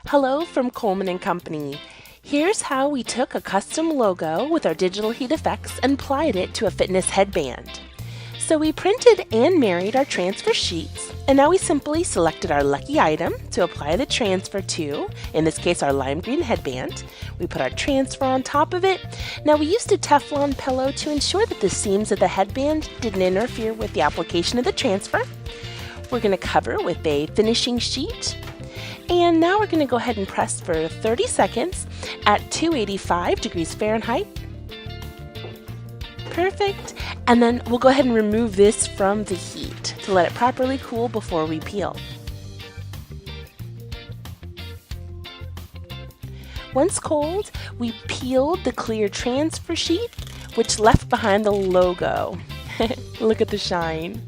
Hello from Coleman & Company. Here's how we took a custom logo with our DigitalHeat FX and applied it to a fitness headband. So we printed and married our transfer sheets, and now we simply selected our lucky item to apply the transfer to, in this case our lime green headband. We put our transfer on top of it. Now we used a Teflon pillow to ensure that the seams of the headband didn't interfere with the application of the transfer. We're going to cover with a finishing sheet. And now we're going to go ahead and press for 30 seconds at 285 degrees Fahrenheit. Perfect. And then we'll go ahead and remove this from the heat to let it properly cool before we peel. Once cold, we peeled the clear transfer sheet, which left behind the logo. Look at the shine.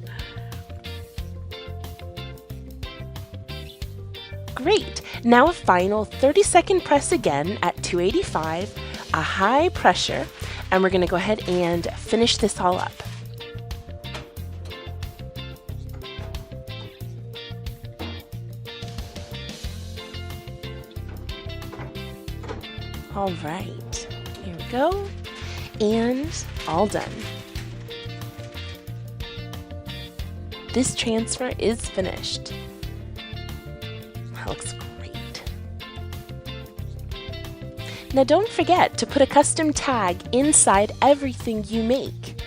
Great! Now a final 30-second press again at 285, a high pressure, and we're going to go ahead and finish this all up. All right, here we go, and all done. This transfer is finished. That looks great. Now don't forget to put a custom tag inside everything you make.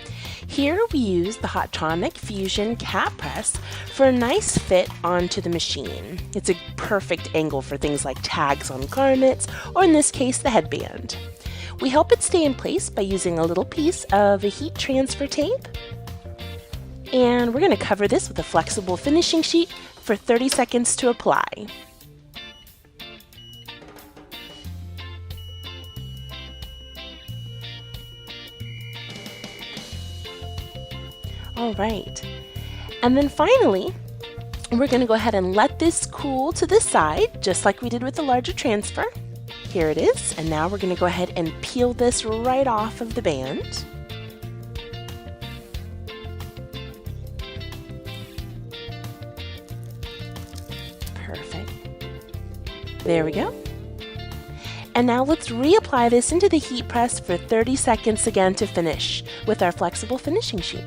Here we use the Hotronic Fusion Cat Press for a nice fit onto the machine. It's a perfect angle for things like tags on garments, or in this case the headband. We help it stay in place by using a little piece of a heat transfer tape. And we're going to cover this with a flexible finishing sheet for 30 seconds to apply. All right, and then finally, we're going to go ahead and let this cool to the side, just like we did with the larger transfer. Here it is, and now we're going to go ahead and peel this right off of the band. Perfect. There we go. And now let's reapply this into the heat press for 30 seconds again to finish with our flexible finishing sheet.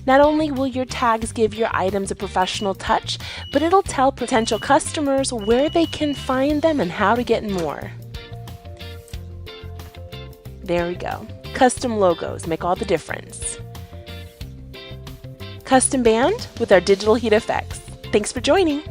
Not only will your tags give your items a professional touch, but it'll tell potential customers where they can find them and how to get more. There we go. Custom logos make all the difference. Custom band with our DigitalHeat FX. Thanks for joining.